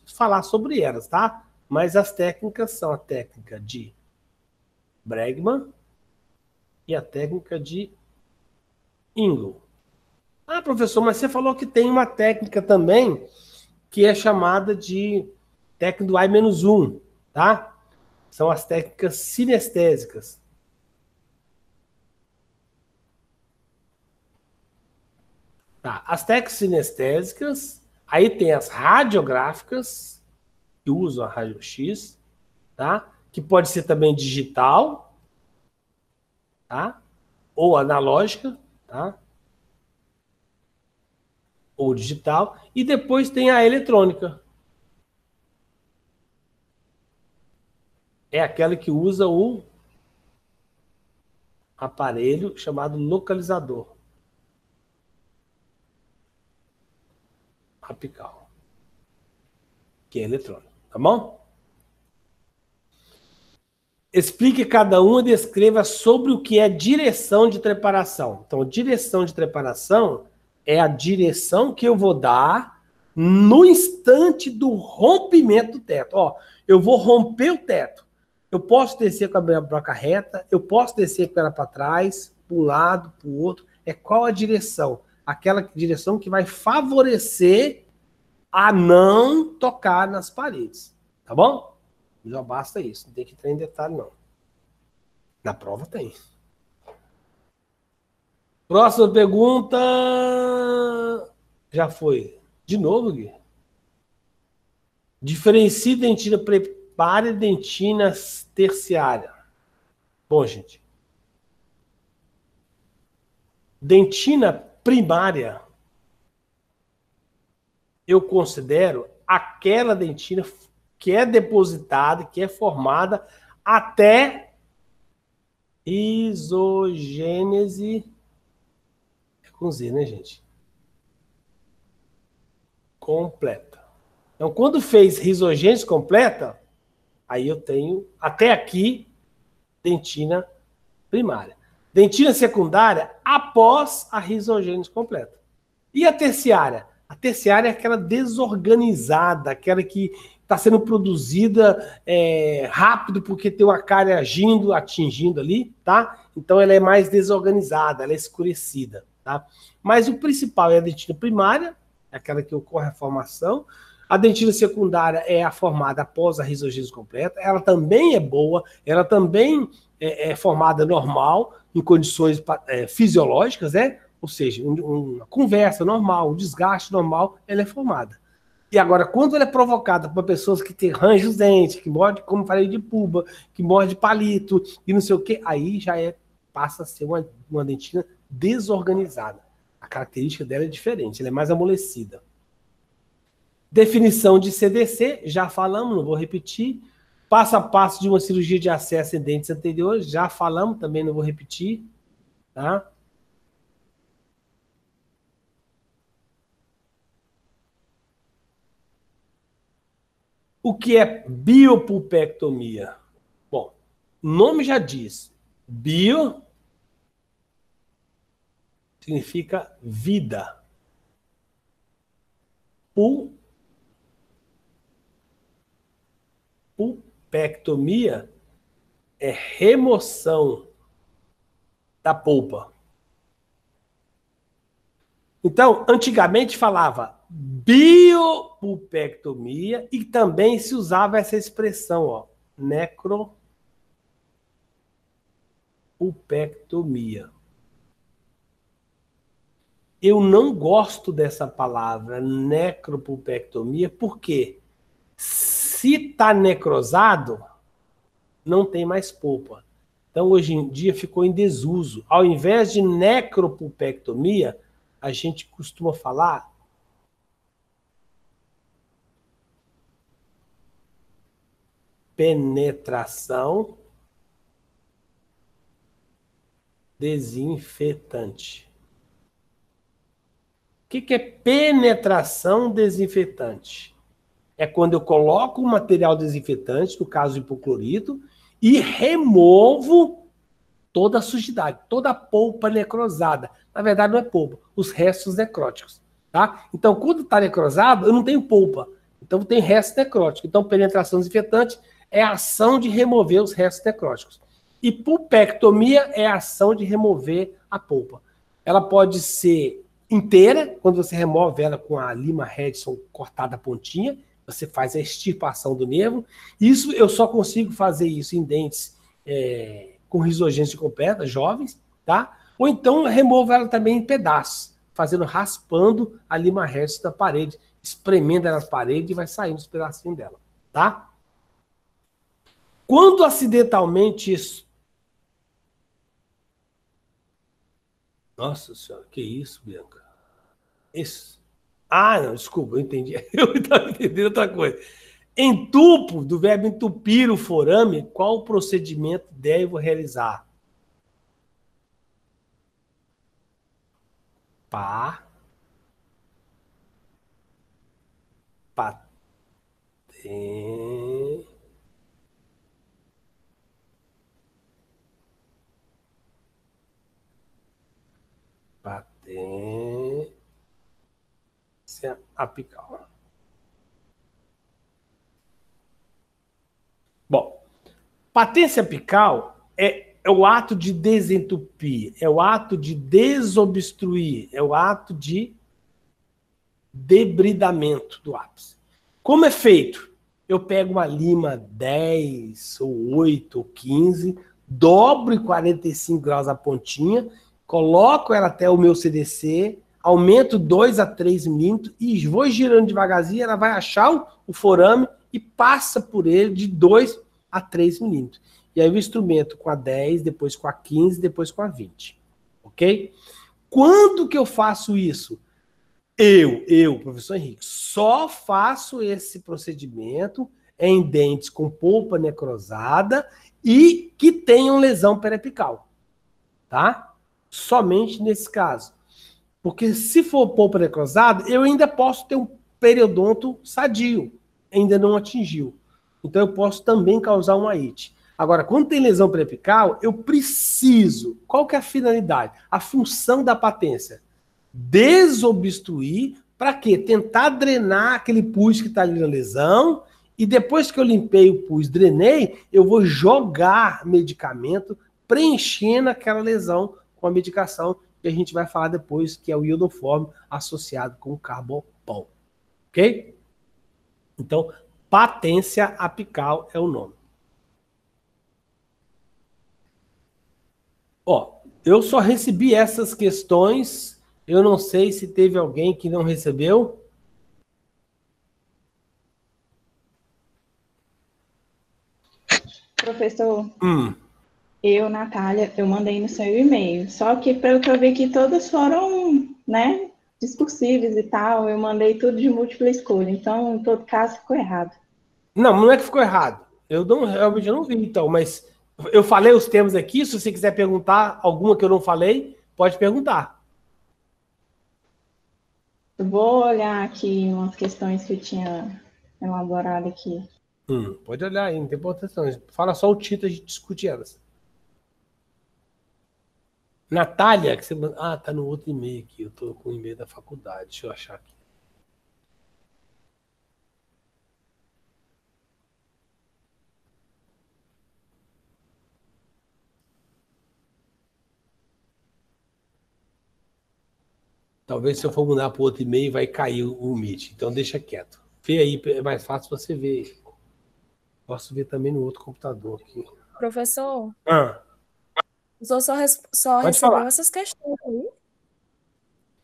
falar sobre elas, tá? Mas as técnicas são a técnica de Bregman e a técnica de Ingle. Professor, mas você falou que tem uma técnica também que é chamada de técnica do I-1, tá? São as técnicas sinestésicas. Tá, as técnicas sinestésicas, aí tem as radiográficas, que usam a raio-x, tá? Que pode ser também digital, tá? Ou analógica, tá? Ou digital. E depois tem a eletrônica. É aquela que usa o aparelho chamado localizador apical, que é eletrônico, tá bom? Explique cada uma e descreva sobre o que é direção de preparação. Então, direção de preparação é a direção que eu vou dar no instante do rompimento do teto. Ó, eu vou romper o teto. Eu posso descer com a minha broca reta, eu posso descer com ela para trás, para um lado, para o outro. É qual a direção? Aquela direção que vai favorecer a não tocar nas paredes. Tá bom? Já basta isso, não tem que entrar em detalhe, não. Na prova tem. Próxima pergunta. Já foi. De novo, Gui. Diferencie dentina primária e dentina terciária. Bom, gente. Dentina primária, eu considero aquela dentina que é depositada, que é formada até isogênese. É com Z, né, gente? Completa. Então, quando fez risogênese completa, aí eu tenho, até aqui, dentina primária. Dentina secundária, após a risogênese completa. E a terciária? A terciária é aquela desorganizada, aquela que está sendo produzida rápido porque tem uma cárie agindo, atingindo ali, tá? Então ela é mais desorganizada, ela é escurecida, tá? Mas o principal é a dentina primária, é aquela que ocorre a formação. A dentina secundária é a formada após a risogênese completa. Ela também é boa, ela também é formada normal, em condições fisiológicas, né? Ou seja, uma conversa normal, um desgaste normal, ela é formada. E agora, quando ela é provocada por pessoas que têm range os dentes, que mordem, como falei, de pulba, que morde palito, e não sei o quê, aí já passa a ser uma dentina desorganizada. A característica dela é diferente, ela é mais amolecida. Definição de CDC, já falamos, não vou repetir. Passo a passo de uma cirurgia de acesso em dentes anteriores, já falamos, também não vou repetir. Tá? O que é biopulpectomia? Bom, o nome já diz. Bio significa vida. Pulpectomia é remoção da polpa. Então, antigamente falava biopulpectomia e também se usava essa expressão, ó, necropulpectomia. Eu não gosto dessa palavra, necropulpectomia, porque se está necrosado, não tem mais polpa. Então, hoje em dia, ficou em desuso. Ao invés de necropulpectomia, a gente costuma falar penetração desinfetante. O que é penetração desinfetante? É quando eu coloco um material desinfetante, no caso do hipoclorito, e removo toda a sujidade, toda a polpa necrosada. Na verdade, não é polpa, os restos necróticos. Tá? Então, quando está necrosado, eu não tenho polpa. Então, tem restos necróticos. Então, penetração desinfetante é a ação de remover os restos necróticos. E pulpectomia é a ação de remover a polpa. Ela pode ser inteira, quando você remove ela com a lima Redson cortada a pontinha. você faz a extirpação do nervo. Isso eu só consigo fazer isso em dentes com risogênese completa, jovens, tá? Ou então removo ela também em pedaços, raspando a lima hertz da parede, espremendo ela na parede e vai saindo os pedacinhos dela, tá? Quando acidentalmente isso... Nossa senhora, que isso, Bianca? Isso. Ah, não, desculpa, eu entendi. Eu estava entendendo outra coisa. Entupo, do verbo entupir o forame, qual procedimento devo realizar? Pá. Patê. Patê. Apical. Bom, patência apical é o ato de desentupir, é o ato de desobstruir, é o ato de debridamento do ápice. Como é feito? Eu pego uma lima 10, ou 8, ou 15, dobro em 45 graus a pontinha, coloco ela até o meu CDC, aumento 2 a 3 milímetros e vou girando devagarzinho, ela vai achar o forame e passa por ele de 2 a 3 milímetros. E aí o instrumento com a 10, depois com a 15, depois com a 20. Ok? Quando que eu faço isso? Professor Henrique, só faço esse procedimento em dentes com polpa necrosada e que tenham lesão periapical, tá? Somente nesse caso. Porque se for polpa necrosada, eu ainda posso ter um periodonto sadio, ainda não atingiu. Então eu posso também causar uma IT. Agora, quando tem lesão periapical, eu preciso. Qual que é a finalidade? A função da patência? Desobstruir, para quê? Tentar drenar aquele pus que está ali na lesão, e depois que eu limpei o pus, drenei, eu vou jogar medicamento preenchendo aquela lesão com a medicação que a gente vai falar depois, que é o iodoforme associado com o carbopol. Ok? Então, patência apical é o nome. Ó, eu só recebi essas questões. Eu não sei se teve alguém que não recebeu. Professor, Natália, eu mandei no seu e-mail. Só que, pelo que eu vi aqui, todas foram, né, discursivas e tal. Eu mandei tudo de múltipla escolha. Então, em todo caso, ficou errado. Não é que ficou errado. Eu realmente não vi, então. Mas eu falei os termos aqui. Se você quiser perguntar alguma que eu não falei, pode perguntar. Eu vou olhar aqui umas questões que eu tinha elaborado aqui. Pode olhar aí, não tem importância não. Fala só o título, a gente discute elas. Natália, que você... tá no outro e-mail aqui. Eu tô com o e-mail da faculdade. Deixa eu achar aqui. Talvez se eu for mudar para o outro e-mail, vai cair o Meet. Então deixa quieto. Vê aí, é mais fácil você ver. Posso ver também no outro computador aqui. Professor, o senhor só recebeu falar. essas questões aí?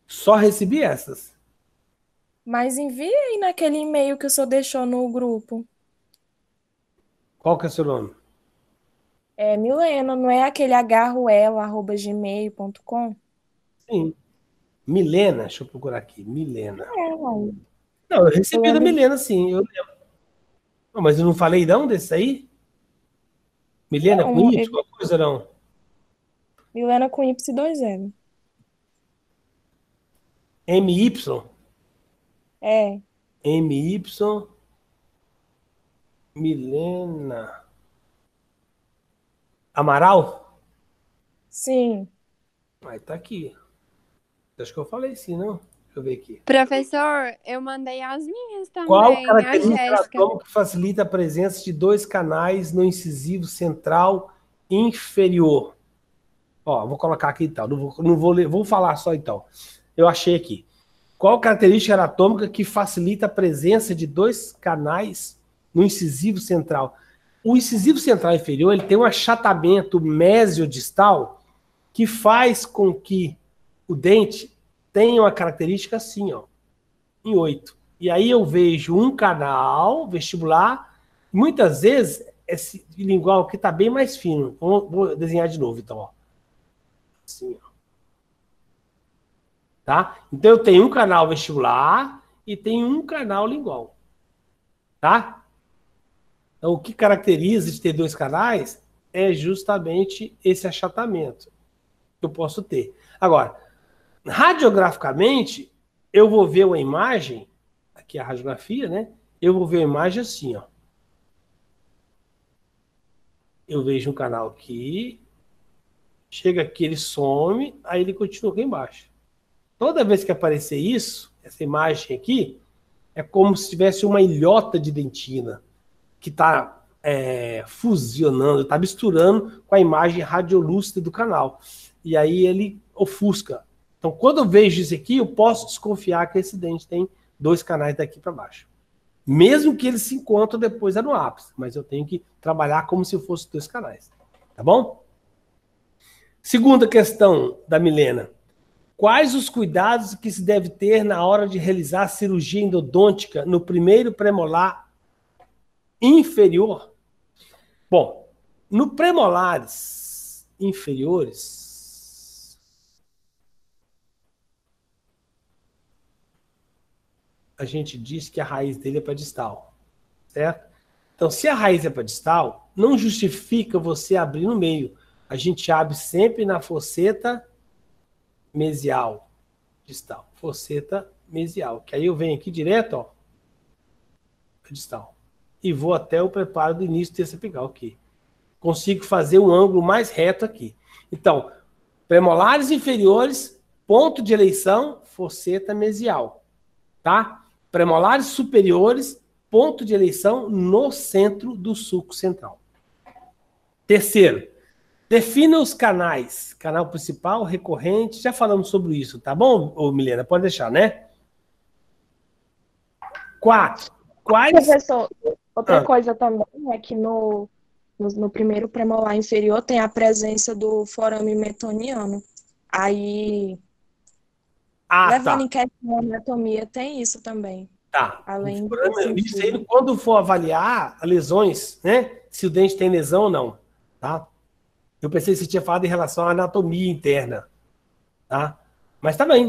Só recebi essas. Mas envie aí naquele e-mail que o senhor deixou no grupo. Qual que é o seu nome? É Milena, não é aquele agarroela@gmail.com? Sim. Milena, deixa eu procurar aqui. Milena. Não, eu recebi da Milena, sim. Eu lembro. Não, mas eu não falei não desse aí? Milena com Y? Qual coisa não? Milena com Y 2 L. MY? É. MY. Milena. Amaral? Sim. Aí tá aqui. Acho que eu falei sim, não? Deixa eu ver aqui. Professor, eu mandei as minhas também. Qual característica que facilita a presença de 2 canais no incisivo central inferior? Ó, vou colocar aqui então. Não vou ler, vou falar só então. Eu achei aqui. Qual característica anatômica que facilita a presença de 2 canais no incisivo central? O incisivo central inferior ele tem um achatamento mesiodistal que faz com que o dente tenha uma característica assim, ó, em 8. E aí eu vejo um canal vestibular, muitas vezes esse lingual aqui está bem mais fino. Vou desenhar de novo, então, ó. Assim, ó. Tá? Então eu tenho um canal vestibular e tenho um canal lingual. Tá? Então o que caracteriza de ter 2 canais é justamente esse achatamento que eu posso ter. Agora, radiograficamente, eu vou ver uma imagem, aqui é a radiografia, né? Eu vou ver a imagem assim, ó. Eu vejo um canal aqui, chega aqui, ele some, aí ele continua aqui embaixo. Toda vez que aparecer isso, essa imagem aqui, é como se tivesse uma ilhota de dentina que está fusionando, está misturando com a imagem radiolúcida do canal. E aí ele ofusca. Então, quando eu vejo isso aqui, eu posso desconfiar que esse dente tem 2 canais daqui para baixo. Mesmo que eles se encontrem depois no ápice. Mas eu tenho que trabalhar como se fossem 2 canais. Tá bom? Segunda questão da Milena. Quais os cuidados que se deve ter na hora de realizar a cirurgia endodôntica no primeiro premolar inferior? Bom, no premolares inferiores, a gente diz que a raiz dele é para distal, certo? Então, se a raiz é para distal, não justifica você abrir no meio. A gente abre sempre na fosseta mesial, distal, fosseta mesial, que aí eu venho aqui direto, ó, distal, e vou até o preparo do início desse apical aqui. Consigo fazer um ângulo mais reto aqui. Então, premolares inferiores, ponto de eleição, fosseta mesial, tá? Premolares superiores, ponto de eleição no centro do sulco central. Terceiro, defina os canais. Canal principal, recorrente. Já falamos sobre isso, tá bom, ô Milena? Pode deixar, né? 4. Quais... Professor, outra coisa também é que no primeiro premolar inferior tem a presença do forame metoniano. Aí, levando em questão a anatomia, tem isso também. Tá. Além isso aí, quando for avaliar lesões, né? Se o dente tem lesão ou não, tá? Eu pensei que você tinha falado em relação à anatomia interna, tá? Mas também.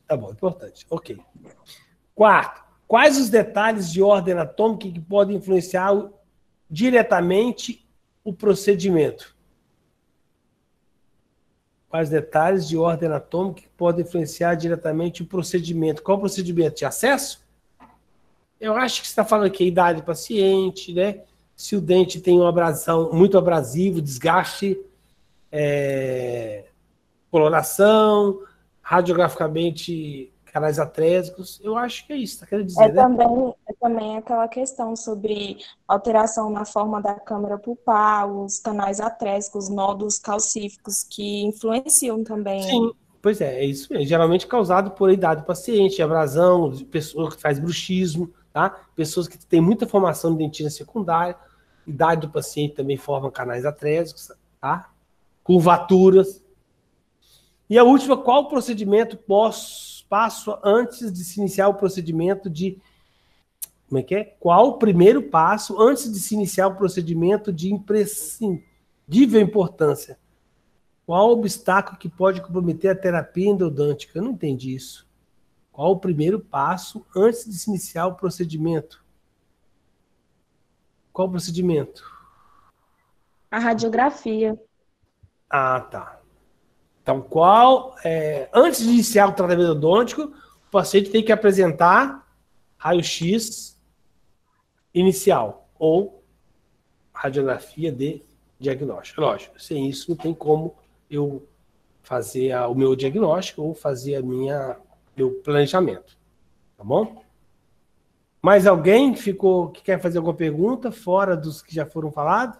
Tá bom, importante. Ok. 4. Quais os detalhes de ordem anatômica que podem influenciar diretamente o procedimento? Quais detalhes de ordem anatômica que podem influenciar diretamente o procedimento? Qual o procedimento? De acesso? Eu acho que você está falando aqui a idade do paciente, né? Se o dente tem uma abrasão muito abrasivo, desgaste, coloração, radiograficamente canais atrésicos, eu acho que é isso, tá querendo dizer, né? Também aquela questão sobre alteração na forma da câmara pulpar, os canais atrésicos, nódulos calcíficos, que influenciam também. Sim, pois é isso mesmo. Geralmente causado por idade do paciente, abrasão, pessoa que faz bruxismo, tá? Pessoas que têm muita formação de dentina secundária, idade do paciente também forma canais atrésicos, tá? Curvaturas. E a última, qual o procedimento passo antes de se iniciar o procedimento de... Como é que é? Qual o primeiro passo antes de se iniciar o procedimento de imprescindível importância? Qual o obstáculo que pode comprometer a terapia endodôntica? Eu não entendi isso. Qual o primeiro passo antes de se iniciar o procedimento? Qual o procedimento? A radiografia. Ah, tá. Então, antes de iniciar o tratamento endodôntico, o paciente tem que apresentar raio-x inicial ou radiografia de diagnóstico. Lógico, sem isso não tem como eu fazer o meu diagnóstico ou fazer meu planejamento. Tá bom? Mais alguém que quer fazer alguma pergunta fora dos que já foram falados?